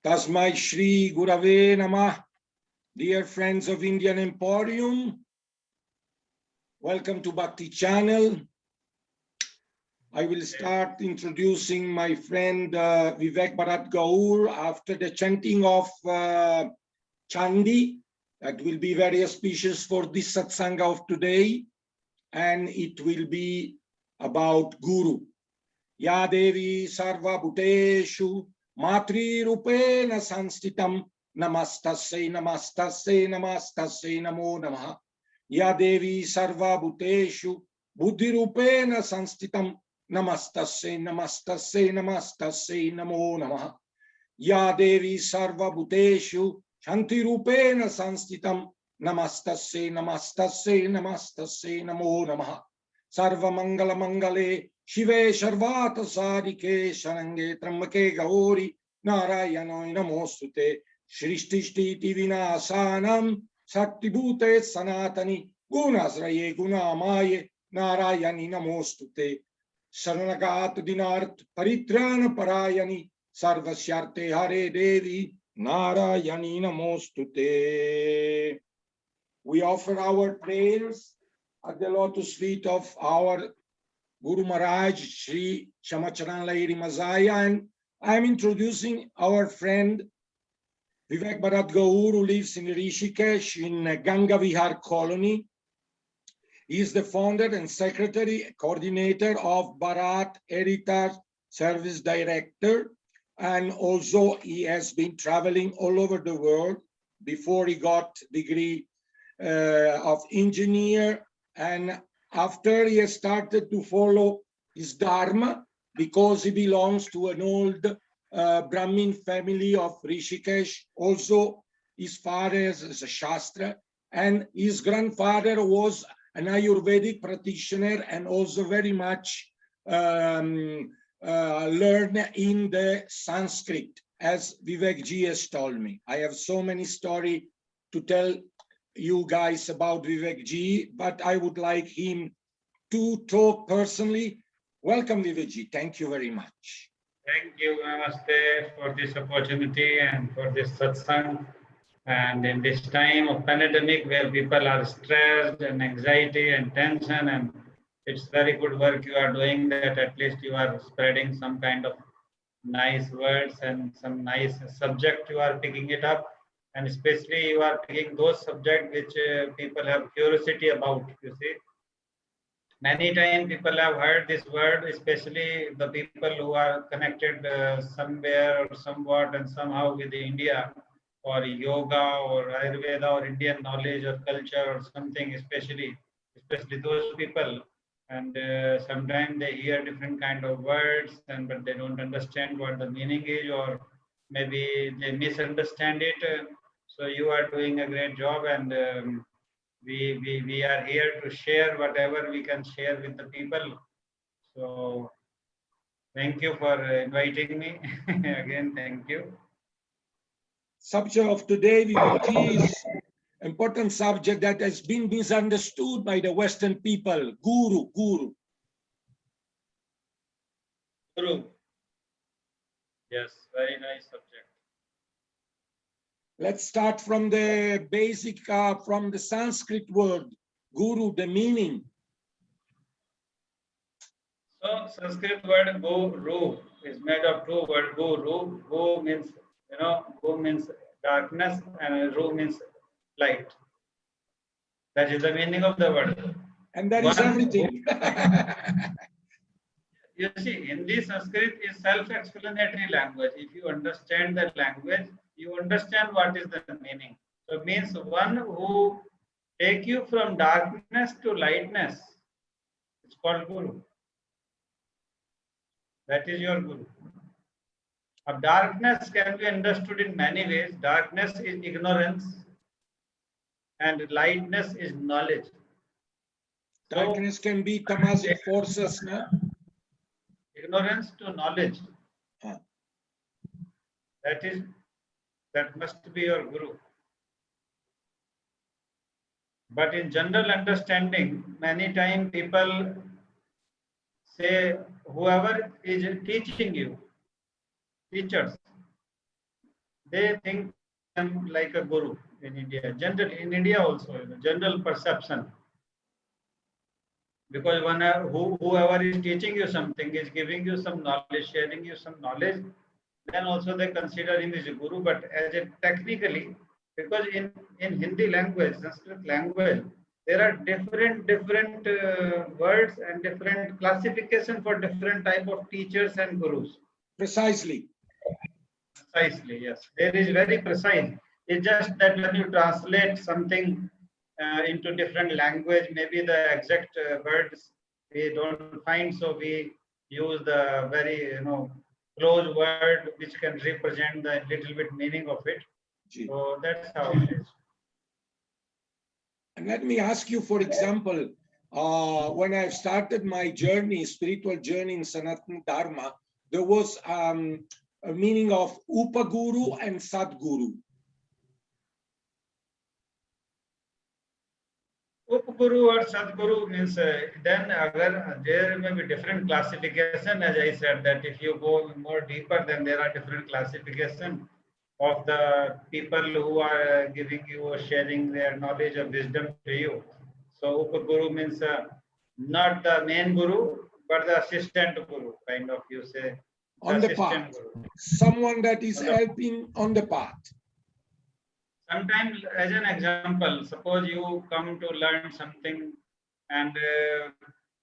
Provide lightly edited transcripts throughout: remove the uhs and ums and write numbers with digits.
Tasmai Shri Gurave Namah. Dear friends of Indian Emporium, welcome to Bhakti channel. I will start introducing my friend Vivek Bharat Gaur after the chanting of Chandi. That will be very auspicious for this satsanga of today, and it will be about Guru. Ya Devi Sarva Bhuteshu Matri Rupena Sanstitam Namastasya Namastasya Namastasya Namo Namaha. Ya Devi Sarva Bhuteshu Buddhi Rupena Sanstitam Namastasya Namastasya Namastasya Namo Namaha. Ya Devi Sarva Bhuteshu Shanti Rupena Sanstitam Namastasya Namastasya Namastasya Namo Namaha. Sarva Mangala Mangale Shive Sharvata Sadike Sharange Trambake Gauri Narayano Namostute Shristishti Vinasanam Saktibhute Sanatani Gunasraye Gunamaye Narayani Namostute Saranagat Dinart Paritrana Parayani Sarvasyarte Hare Devi Narayani Namostute. We offer our prayers at the lotus feet of our Guru Maharaj, Sri Shamacharan Lahiri Mazaya, and I am introducing our friend Vivek Bharat Gaur, who lives in Rishikesh in Ganga Vihar colony. He is the founder and secretary, coordinator of Bharat Heritage Service Director, and also he has been traveling all over the world before he got degree of engineer, and after he has started to follow his dharma because he belongs to an old Brahmin family of Rishikesh. Also, his father is a Shastra, and his grandfather was an Ayurvedic practitioner and also very much learned in the Sanskrit, as Vivek Ji has told me. I have so many stories to tell you guys about Vivek Ji, but I would like him to talk personally. Welcome, Vivek Ji. Thank you very much. Thank you, Namaste, for this opportunity and for this satsang. And in this time of pandemic where people are stressed and anxiety and tension, and it's very good work you are doing, that at least you are spreading some kind of nice words and some nice subject you are picking it up. And especially you are picking those subjects which people have curiosity about, you see. Many times people have heard this word, especially the people who are connected somewhere or somewhat and somehow with India, or yoga or Ayurveda or Indian knowledge or culture or something, especially those people. And sometimes they hear different kind of words, and but they don't understand what the meaning is, or maybe they misunderstand it. So you are doing a great job, and we are here to share whatever we can share with the people. So thank you for inviting me. Again, thank you. Subject of today, Vivek Ji, is important subject that has been misunderstood by the Western people. Guru. Guru. Yes, very nice subject. Let's start from the basic, from the Sanskrit word, Guru, the meaning. So Sanskrit word Guru is made of two words. Guru. Gu means, Gu means darkness, and Ru means light. That is the meaning of the word. And that is everything. You see, Hindi Sanskrit is self-explanatory language. If you understand the language, you understand what is the meaning. So it means one who take you from darkness to lightness. It's called Guru. That is your Guru. Darkness can be understood in many ways. Darkness is ignorance, and lightness is knowledge. Darkness can be tamasic forces, no? Ignorance to knowledge. That must be your Guru. But in general understanding, many times people say whoever is teaching you, teachers, they think them like a guru in India. Generally, in India also, general perception. Because whoever is teaching you something is giving you some knowledge, sharing you some knowledge, then also they consider him as a guru. But as a technically, because in Hindi language, Sanskrit language, there are different words and different classification for different type of teachers and gurus. Precisely. Precisely, yes. There is very precise. It's just that when you translate something into different language, maybe the exact words we don't find, so we use the very close word which can represent the little bit meaning of it. Ji. So that's how it is. And let me ask you, for example, when I started my journey, spiritual journey in Sanatana Dharma, there was a meaning of Upaguru and Sadguru. Upguru or Sadguru means then there may be different classification, as I said, that if you go more deeper, then there are different classification of the people who are giving you or sharing their knowledge or wisdom to you. So Upaguru means not the main guru, but the assistant guru, kind of, you say. On the path. Guru. Someone that is helping on the path. Sometimes, as an example, suppose you come to learn something and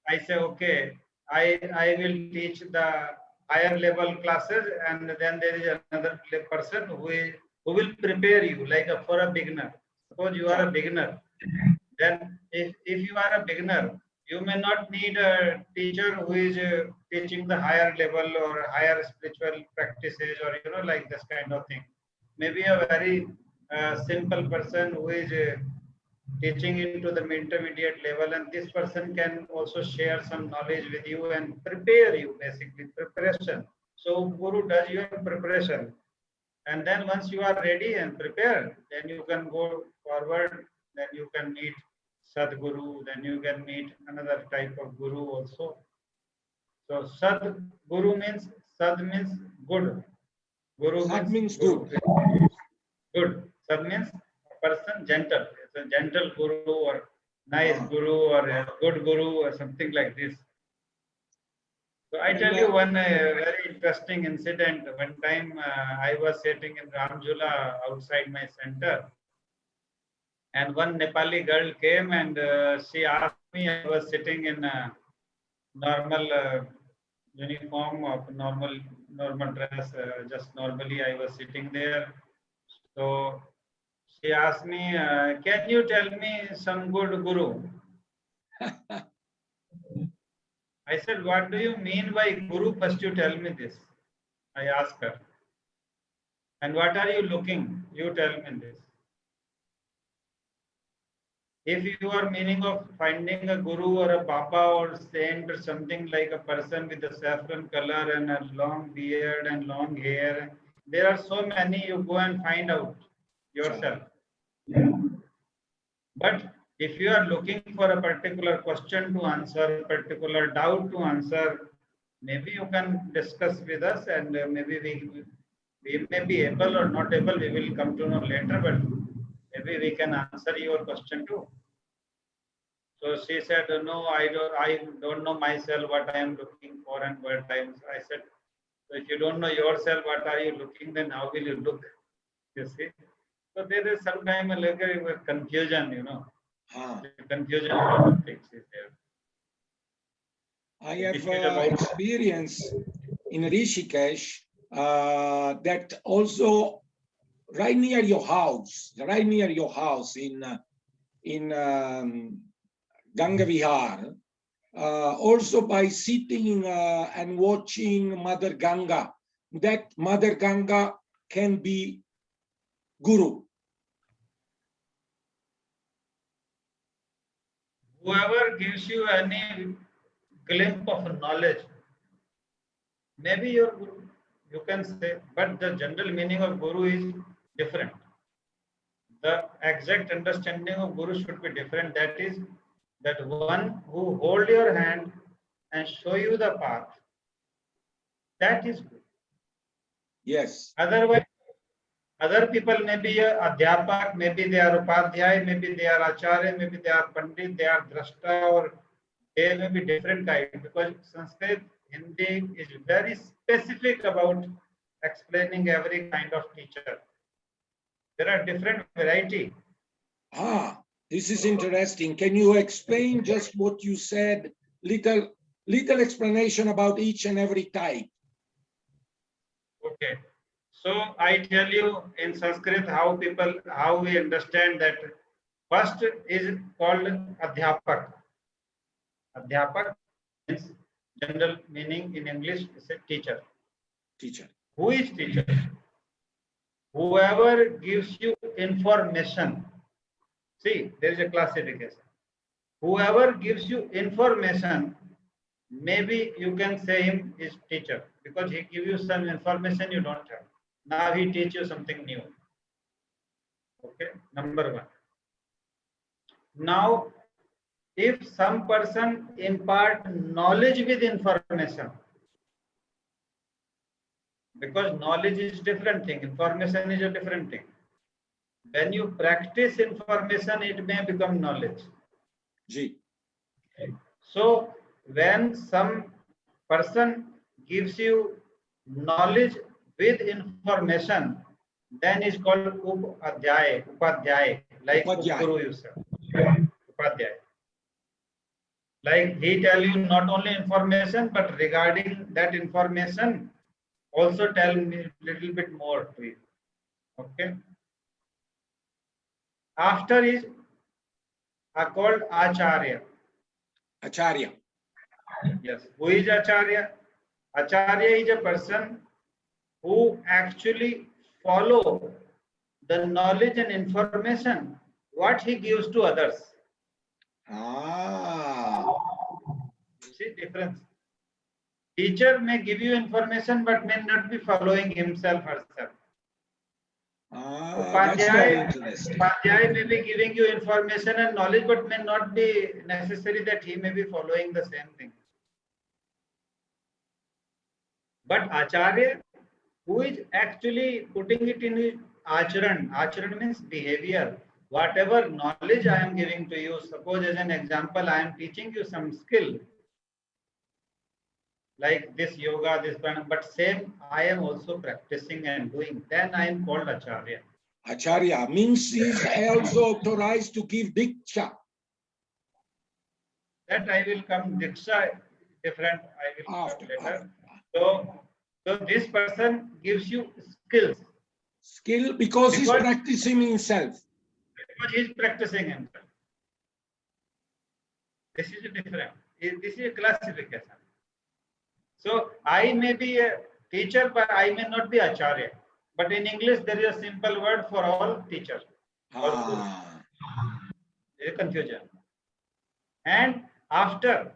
I say, okay, I will teach the higher level classes, and then there is another person who will prepare you like for a beginner. Suppose you are a beginner, then if you are a beginner, you may not need a teacher who is teaching the higher level or higher spiritual practices, or like this kind of thing. Maybe a very simple person who is teaching into the intermediate level, and this person can also share some knowledge with you and prepare you, basically preparation. So guru does your preparation, and then once you are ready and prepared, then you can go forward, then you can meet Sadguru, then you can meet another type of guru also. So Sadguru means, Sad means good, Guru means good. Good. Sad means a person gentle. It's a gentle guru or nice guru or a good guru or something like this. So I tell you one very interesting incident. One time I was sitting in Ramjula outside my center, and one Nepali girl came and she asked me. I was sitting in a normal uniform of normal dress, just normally I was sitting there. So she asked me, can you tell me some good guru? I said, what do you mean by guru? First you tell me this. I asked her. And what are you looking? You tell me this. If you are meaning of finding a guru or a baba or saint or something like a person with a saffron color and a long beard and long hair, there are so many, you go and find out yourself. But if you are looking for a particular question to answer, particular doubt to answer, maybe you can discuss with us, and maybe we may be able or not able, we will come to know later, but maybe we can answer your question too. So she said, no, I don't know myself what I am looking for and what I said, so if you don't know yourself what are you looking, then how will you look? You see? So there is sometimes a little confusion, Confusion of things is there. I have experience in Rishikesh that also right near your house in Ganga Vihar, also by sitting and watching Mother Ganga, that Mother Ganga can be guru. Whoever gives you any glimpse of knowledge, maybe your guru, you can say, but the general meaning of guru is different. The exact understanding of guru should be different. That is, that one who hold your hand and show you the path. That is good. Yes. Otherwise, Other people may be a adhyapak, maybe they are upadhyay, maybe they are acharya, maybe they are pandit, they are drashta, or they may be different kind, because Sanskrit, Hindi is very specific about explaining every kind of teacher. There are different variety. This is interesting. Can you explain just what you said? Little explanation about each and every type. Okay. So I tell you in Sanskrit how we understand that. First is called adhyapak. Adhyapak means general meaning in English is a teacher. Teacher. Who is teacher? Whoever gives you information. See, there is a classification. Whoever gives you information, maybe you can say him is teacher, because he gives you some information you don't have. Now he teaches you something new. Okay, number one. Now, if some person impart knowledge with information, because knowledge is different thing, information is a different thing. When you practice information, it may become knowledge. Ji. So when some person gives you knowledge with information, then is called upadhyay, like Guru you said. Upadhyay. Like he tell you not only information, but regarding that information, also tell me a little bit more to you. Okay. After is called Acharya. Acharya. Yes. Who is Acharya? Acharya is a person who actually follow the knowledge and information what he gives to others. You see difference. Teacher may give you information but may not be following himself herself. Upadhyay may be giving you information and knowledge but may not be necessary that he may be following the same thing. But Acharya, who is actually putting it in his acharan. Acharan means behavior. Whatever knowledge I am giving to you, suppose as an example, I am teaching you some skill, like this yoga, this pranayama, but same I am also practicing and doing, then I am called Acharya. Acharya means he is also authorized to give diksha. That I will come, diksha different, I will After, come later. after. So this person gives you skills. Skill because he's practicing himself. Because he is practicing himself. This is different. This is a classification. So I may be a teacher, but I may not be Acharya. But in English, there is a simple word for all teachers. There is confusion. And after,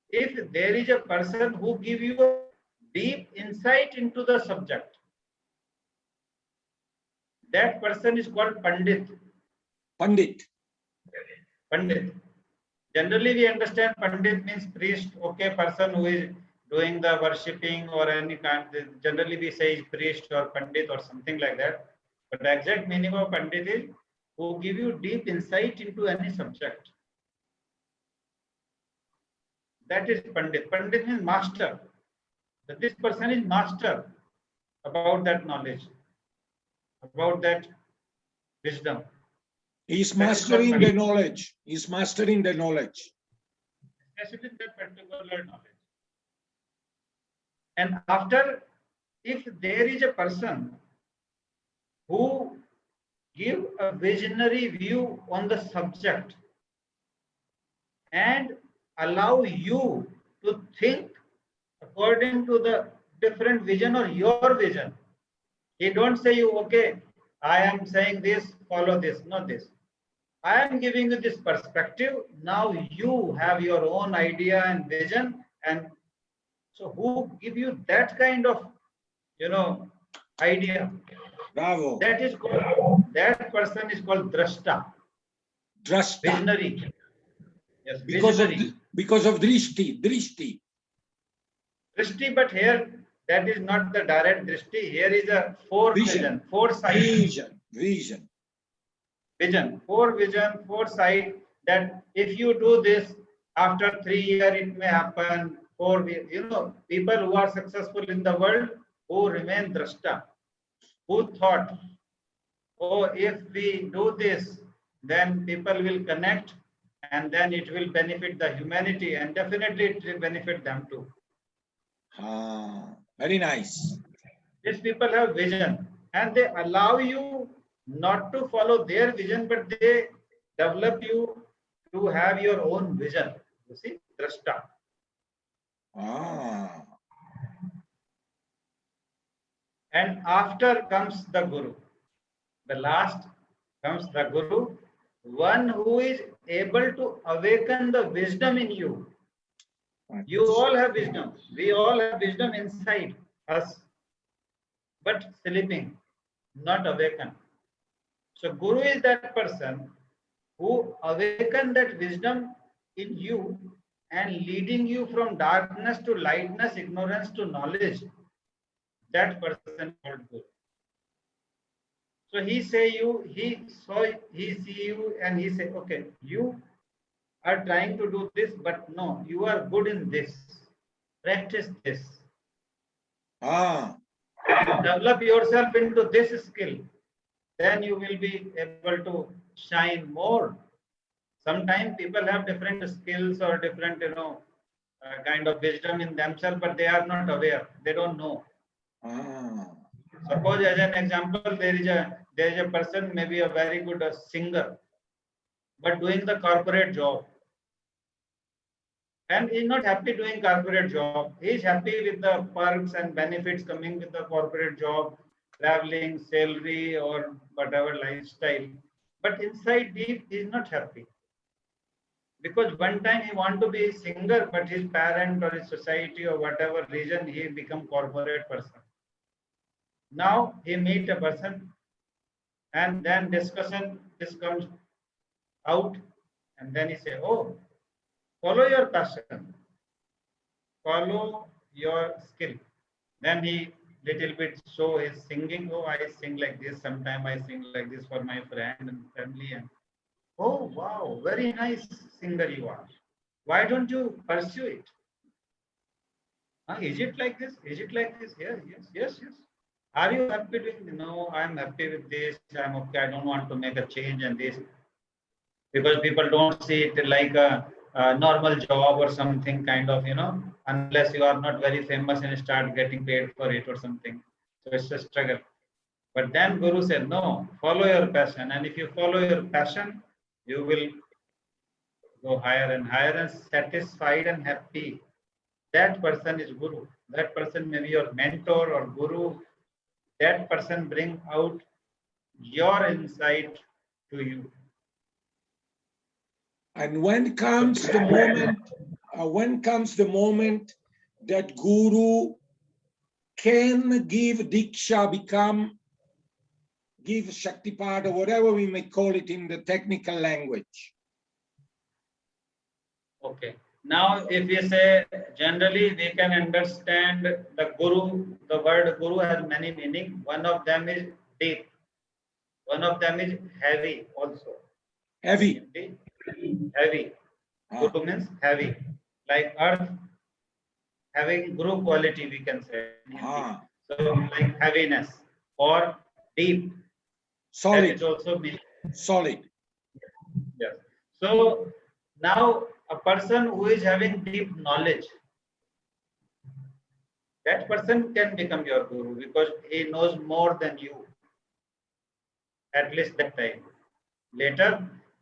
if there is a person who gives you a deep insight into the subject, that person is called Pandit. Pandit. Pandit. Generally, we understand Pandit means priest, okay, person who is doing the worshipping or any kind. Generally, we say is priest or Pandit or something like that. But the exact meaning of Pandit is who give you deep insight into any subject. That is Pandit. Pandit means master. That this person is master about that knowledge, about that wisdom. He's mastering the knowledge. He's mastering the knowledge. Especially that particular knowledge. And after, if there is a person who give a visionary view on the subject and allow you to think according to the different vision or your vision. He don't say you, okay, I am saying this, follow this, not this. I am giving you this perspective. Now you have your own idea and vision. And so who give you that kind of, idea? Bravo. That is called, that person is called drashta. Drashta. Visionary. Yes, because visionary. Of drishti. Drishti, but here that is not the direct drishti. Here is a Vision. foresight. Vision. Foresight that if you do this, after 3 years it may happen. 4 years, people who are successful in the world who remain drashta, who thought, oh, if we do this, then people will connect and then it will benefit the humanity and definitely it will benefit them too. Very nice. These people have vision and they allow you not to follow their vision, but they develop you to have your own vision. You see, drashta. And after comes the Guru. The last comes the Guru, one who is able to awaken the wisdom in you. You all have wisdom. We all have wisdom inside us, but sleeping, not awaken. So Guru is that person who awaken that wisdom in you and leading you from darkness to lightness, ignorance to knowledge. That person called Guru. So he see you and he say, okay, you are trying to do this, but no, you are good in this. Practice this. Develop yourself into this skill. Then you will be able to shine more. Sometimes people have different skills or different, kind of wisdom in themselves, but they are not aware. They don't know. Suppose as an example, there is a person, maybe a very good singer, but doing the corporate job. And he is not happy doing corporate job. He is happy with the perks and benefits coming with the corporate job, traveling, salary, or whatever lifestyle. But inside deep, he is not happy. Because one time he want to be a singer, but his parent or his society or whatever reason, he become corporate person. Now he meet a person and then this comes out and then he say, oh, follow your passion, follow your skill. Then he little bit show his singing. Oh, I sing like this. Sometime I sing like this for my friend and family. And oh, wow, very nice singer you are. Why don't you pursue it? Is it like this? Is it like this? Yes. Are you happy with? No, I'm happy with this. I'm okay. I don't want to make a change in this. Because people don't see it like a normal job or something kind of, unless you are not very famous and start getting paid for it or something. So it's a struggle. But then Guru said, no, follow your passion. And if you follow your passion, you will go higher and higher and satisfied and happy. That person is Guru. That person may be your mentor or Guru. That person bring out your insight to you. And when comes the moment that Guru can give Diksha, give Shaktipat, or whatever we may call it in the technical language? Okay. Now, if we say generally, we can understand the Guru. The word Guru has many meanings. One of them is deep. One of them is heavy also. Heavy. Heavy. Guru means heavy. Like earth having Guru quality, we can say. So like heaviness or deep. Solid. That is also meaning. Solid. Yes. So now a person who is having deep knowledge, that person can become your Guru because he knows more than you. At least that time.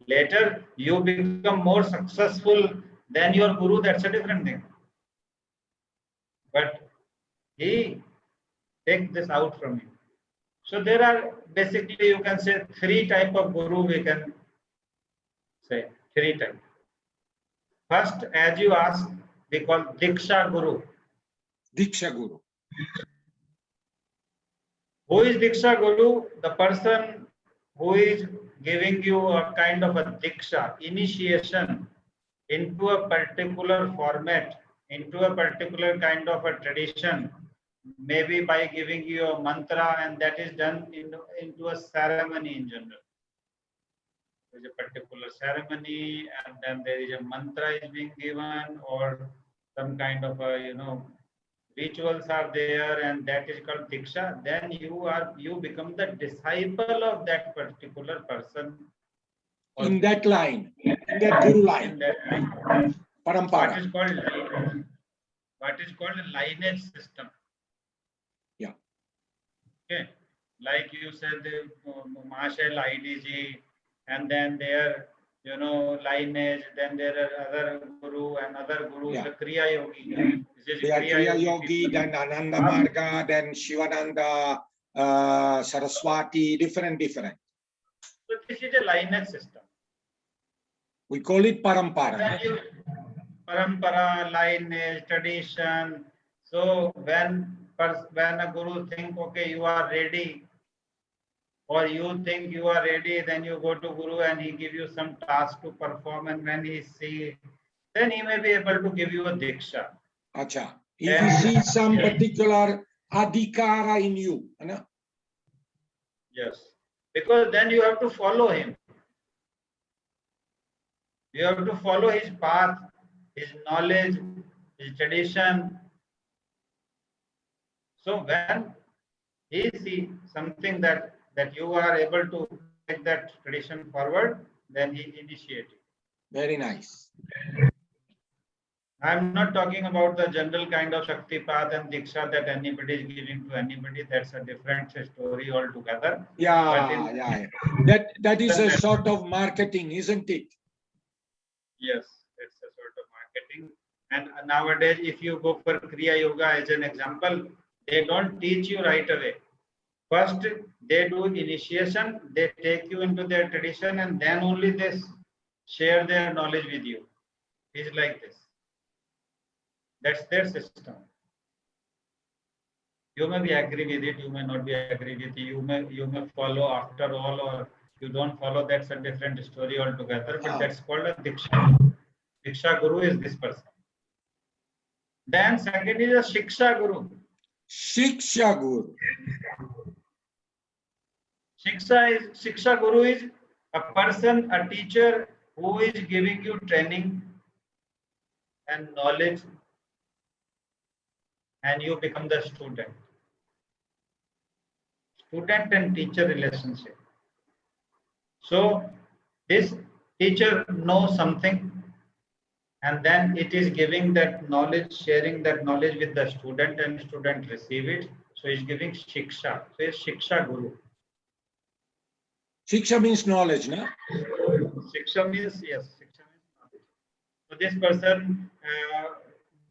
Later you become more successful than your Guru, that's a different thing. But he takes this out from you. So there are basically, you can say, 3 types of Guru, we can say 3 types. First, as you asked, we call Diksha Guru. Diksha Guru. Who is Diksha Guru? The person who is giving you a kind of a Diksha, initiation into a particular format, into a particular kind of a tradition, maybe by giving you a mantra, and that is done into a ceremony in general. There is a particular ceremony, and then there is a mantra is being given, or some kind of a rituals are there, and that is called diksha. Then you become the disciple of that particular person. In that line, in that guru In line, that line. parampara. What is called a lineage system. Yeah. Okay. Like you said, the Marshall IDG, and then there, lineage, then there are other guru and other gurus, Yeah. the Kriya Yogi. They are Kriya Yogi, then Ananda Marga, then Shivananda, Saraswati, different. So this is a lineage system. We call it parampara. Parampara, lineage, tradition. So when a guru think, okay, you are ready, or you think you are ready, then you go to guru and he give you some task to perform, and when he see, then he may be able to give you a diksha. Acha. He sees some particular adhikara in you. No? Yes. Because then you have to follow him. You have to follow his path, his knowledge, his tradition. So when he sees something that you are able to take that tradition forward, then he initiates it. Very nice. I am not talking about the general kind of Shakti path and Diksha that anybody is giving to anybody. That's a different story altogether. Yeah. That is a sort of marketing, isn't it? Yes, it's a sort of marketing. And nowadays, if you go for Kriya Yoga as an example, they don't teach you right away. First, they do initiation, they take you into their tradition, and then only they share their knowledge with you. It's like this. That's their system. You may be agree with it, you may not be agree with it, you may follow after all, or you don't follow. That's a different story altogether. But that's called a Diksha. Diksha Guru is this person. Then second is a Shiksha Guru. Shiksha Guru. Shiksha Guru is a person, a teacher who is giving you training and knowledge, and you become the student. Student and teacher relationship. So this teacher knows something, and then it is giving that knowledge, sharing that knowledge with the student, and student receive it. So he's giving Shiksha. So it's Shiksha Guru. Shiksha means knowledge, no? Shiksha means, yes, Shiksha means knowledge. So this person,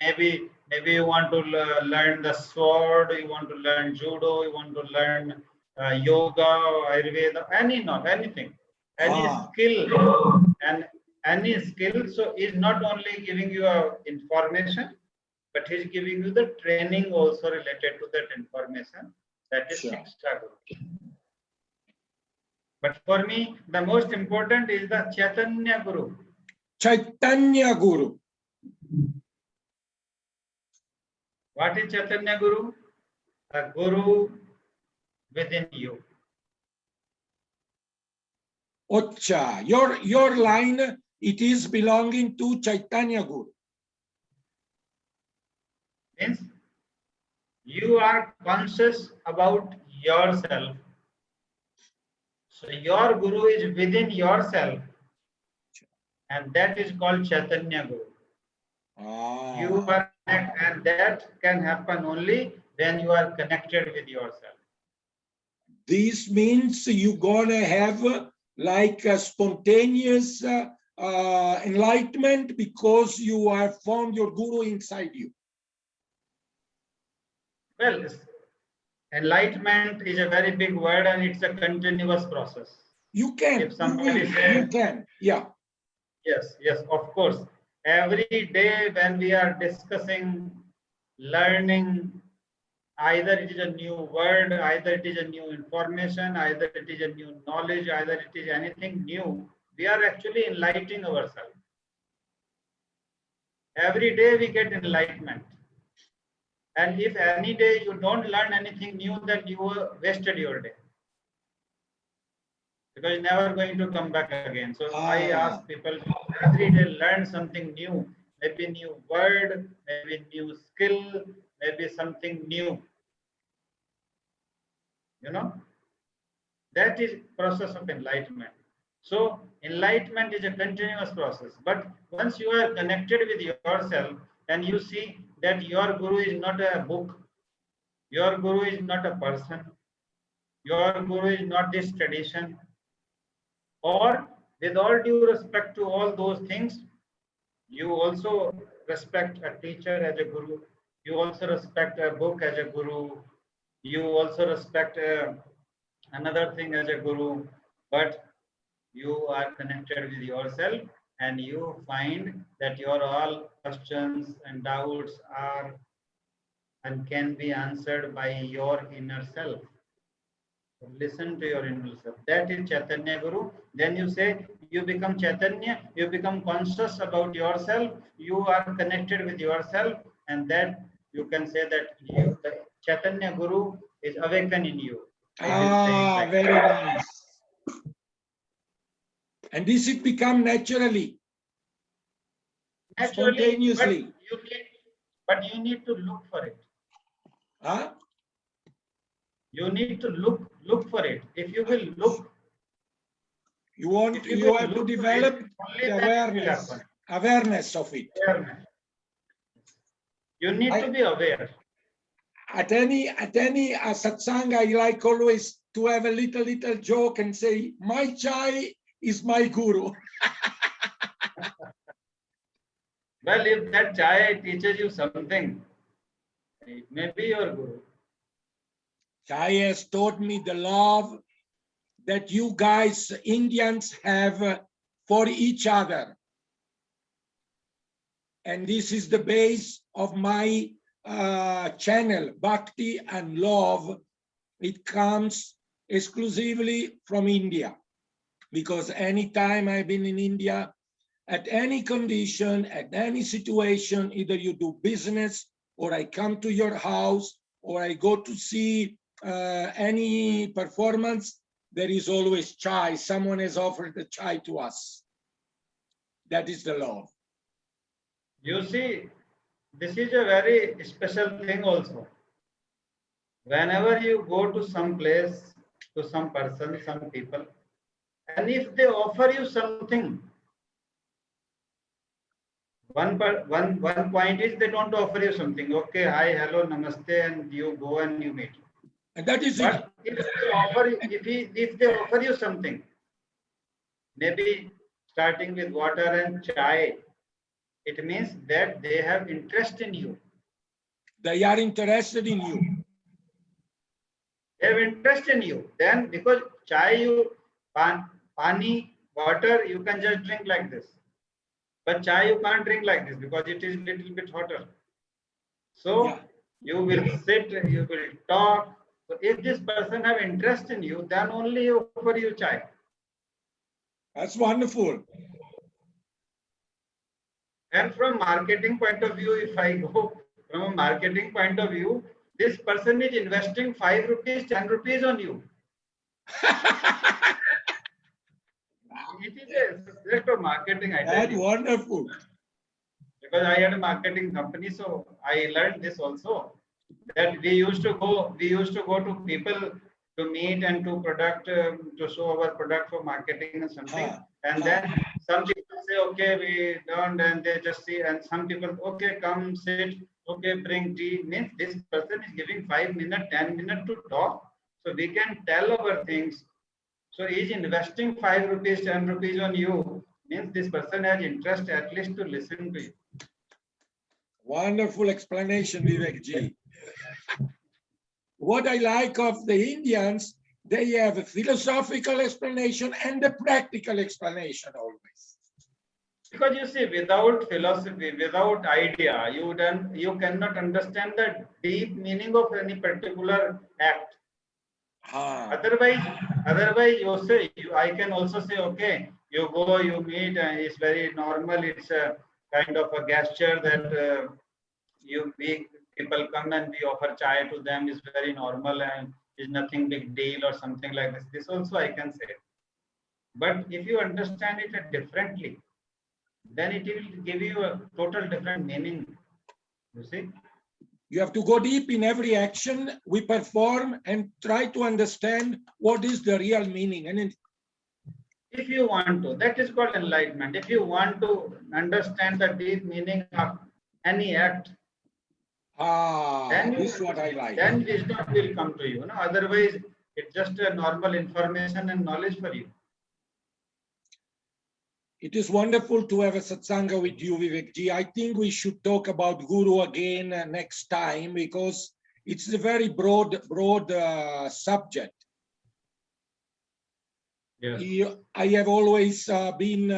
maybe you want to learn the sword, you want to learn judo, you want to learn yoga, Ayurveda, anything, any skill, and any skill. So he's not only giving you information, but he's giving you the training also related to that information. That is Shiksha Guru. But for me, the most important is the Chaitanya Guru. Chaitanya Guru. What is Chaitanya Guru? A Guru within you. Ocha, your line, it is belonging to Chaitanya Guru. Means you are conscious about yourself. So your Guru is within yourself, and that is called Chaitanya Guru. You are, and that can happen only when you are connected with yourself. This means you're gonna have like a spontaneous enlightenment because you have found your Guru inside you. Well, enlightenment is a very big word, and it's a continuous process. You can. If somebody says, you can. Yeah. Yes, of course. Every day when we are discussing, learning, either it is a new word, either it is a new information, either it is a new knowledge, either it is anything new, we are actually enlightening ourselves. Every day we get enlightenment. And if any day you don't learn anything new, then you wasted your day. Because you're never going to come back again. So I ask people to every day learn something new, maybe new word, maybe new skill, maybe something new. You know, that is process of enlightenment. So enlightenment is a continuous process. But once you are connected with yourself, and you see that your guru is not a book, your guru is not a person, your guru is not this tradition, or with all due respect to all those things, you also respect a teacher as a guru, you also respect a book as a guru, you also respect another thing as a guru, but you are connected with yourself and you find that your all questions and doubts are and can be answered by your inner self. Listen to your inner self. That is Chaitanya Guru. Then you say you become Chaitanya, you become conscious about yourself, you are connected with yourself, and that you can say that you, the Chaitanya Guru is awakened in you. Very nice. And this it become naturally, spontaneously. But you need to look for it. Huh? You need to look for it. If you will look, you have to develop the awareness of it. You need to be aware. At any satsang, I like always to have a little joke and say, my chai is my guru. Well, if that chai teaches you something, it may be your guru. Chai has taught me the love that you guys, Indians, have for each other. And this is the base of my channel, Bhakti and Love. It comes exclusively from India, because anytime I've been in India, at any condition, at any situation, either you do business or I come to your house or I go to see any performance, there is always chai. Someone has offered the chai to us. That is the love. You see, this is a very special thing also. Whenever you go to some place, to some person, some people, and if they offer you something, one point is they don't offer you something. Okay, hi, hello, namaste, and you go and you meet. And that is but it. If they offer you something, maybe starting with water and chai, it means that they have interest in you. They are interested in you. They have interest in you. Then because chai, pani, water, you can just drink like this. But chai you can't drink like this because it is little bit hotter. So you will sit, you will talk. So if this person have interest in you, then only he offer you chai. That's wonderful. And from marketing point of view, if I go from a marketing point of view, this person is investing 5 rupees, 10 rupees on you. It is a subject of marketing. That's wonderful. Because I had a marketing company, so I learned this also. That we used to go to people to meet and to to show our product for marketing and something. And then some people say, okay, we don't, and they just see, and some people, okay, come sit, okay, bring tea. Means this person is giving 5 minutes, 10 minutes to talk. So we can tell our things. So he's investing 5 rupees, 10 rupees on you. Means this person has interest at least to listen to you. Wonderful explanation, Vivek ji. What I like of the Indians, they have a philosophical explanation and a practical explanation always. Because you see, without philosophy, without idea, you cannot understand the deep meaning of any particular act. Otherwise, you say, I can also say, okay, you go, you meet, and it's very normal. It's a kind of a gesture that we people come and we offer chai to them is very normal and is nothing big deal or something like this. This also I can say. But if you understand it differently, then it will give you a total different meaning. You see? You have to go deep in every action we perform and try to understand what is the real meaning. And If you want to, that is called enlightenment. If you want to understand the deep meaning of any act, then this is what I like. Then wisdom will come to you. No? Otherwise, it's just a normal information and knowledge for you. It is wonderful to have a satsanga with you, Vivek ji. I think we should talk about Guru again next time because it's a very broad subject. Yes. I have always been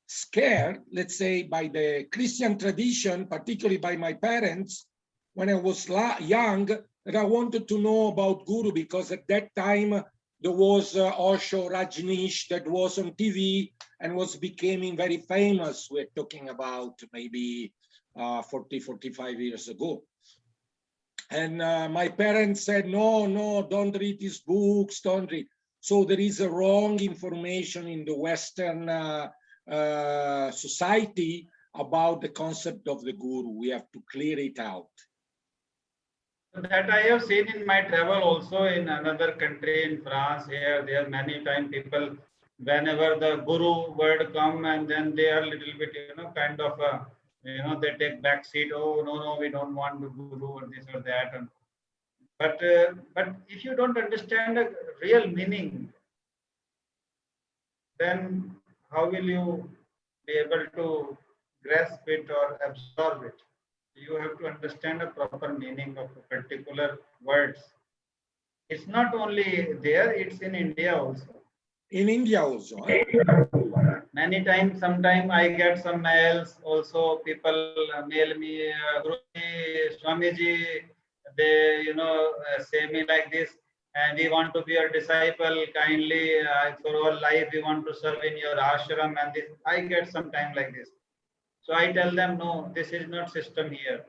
scared, let's say, by the Christian tradition, particularly by my parents, when I was young, that I wanted to know about Guru because at that time there was Osho Rajneesh that was on TV and was becoming very famous. We're talking about maybe 40, 45 years ago. And my parents said, no, don't read these books, don't read. So there is a wrong information in the Western society about the concept of the Guru. We have to clear it out. That I have seen in my travel also in another country, in France, here, there many times people, whenever the Guru word come and then they are a little bit, kind of, they take back seat. Oh, no, we don't want the Guru or this or that. And, but if you don't understand the real meaning, then how will you be able to grasp it or absorb it? You have to understand a proper meaning of a particular words. It's not only there, it's in India also. In India also. Many times, sometimes I get some mails also, people mail me, Guruji, Swamiji, they, say me like this, and we want to be your disciple, kindly, for our life, we want to serve in your ashram, and this, I get some time like this. So I tell them, no, this is not system here.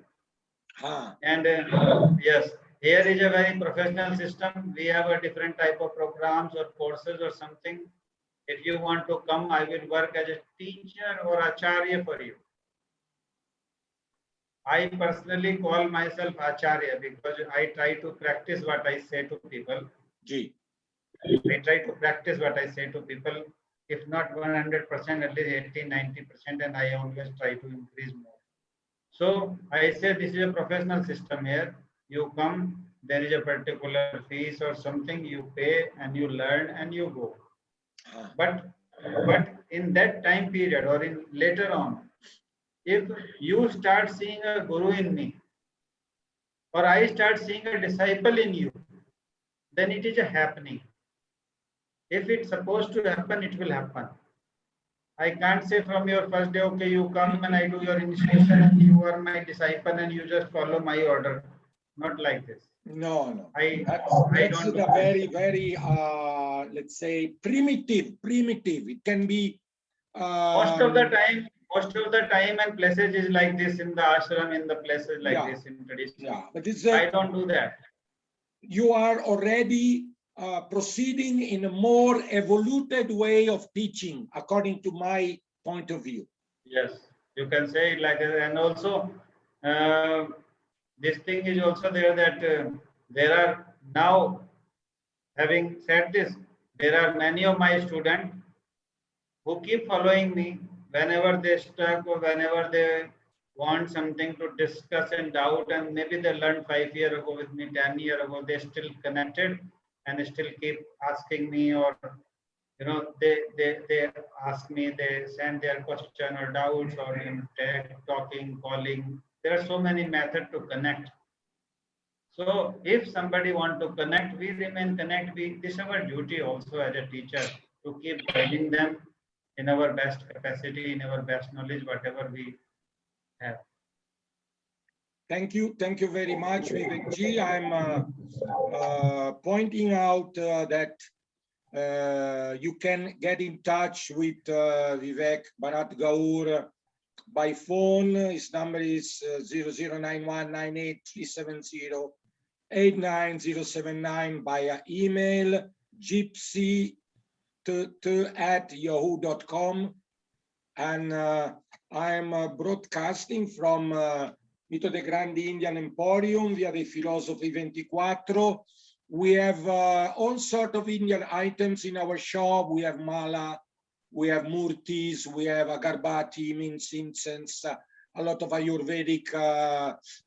And yes, here is a very professional system. We have a different type of programs or courses or something. If you want to come, I will work as a teacher or acharya for you. I personally call myself acharya because I try to practice what I say to people. I try to practice what I say to people. If not 100%, at least 80-90%, and I always try to increase more. So I say this is a professional system here. You come, there is a particular fees or something, you pay and you learn and you go. But in that time period or in later on, if you start seeing a Guru in me, or I start seeing a disciple in you, then it is a happening. If it's supposed to happen, it will happen. I can't say from your first day, okay, you come and I do your initiation and you are my disciple and you just follow my order. Not like this. No. That's a very, let's say, primitive. It can be. Most of the time and places is like this in the ashram, in the places like this in tradition. Yeah, but I don't do that. You are already proceeding in a more evolved way of teaching, according to my point of view. Yes, you can say it like that. And also, this thing is also there that there are now, having said this, there are many of my students who keep following me whenever they stuck or whenever they want something to discuss and doubt, and maybe they learned 5 years ago with me, 10 years ago, they still connected and still keep asking me, or they ask me, they send their question or doubts, or text, talking, calling. There are so many methods to connect. So if somebody want to connect, we remain connect. This is our duty also as a teacher to keep guiding them in our best capacity, in our best knowledge, whatever we have. Thank you very much, Vivek ji. I'm pointing out that you can get in touch with Vivek Bharat Gaur by phone. His number is 00919837089079, via email gypsy@yahoo.com. And I'm broadcasting from Mito de Grandi Indian Emporium, Via dei Filosofi 24. We have all sort of Indian items in our shop. We have mala, we have murtis, we have agarbati, means incense, a lot of Ayurvedic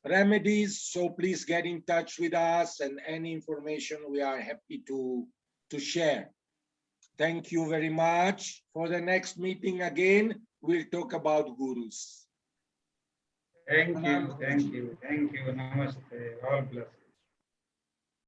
remedies. So please get in touch with us, and any information we are happy to share. Thank you very much. For the next meeting again, we'll talk about gurus. Thank you. Namaste. All blessed.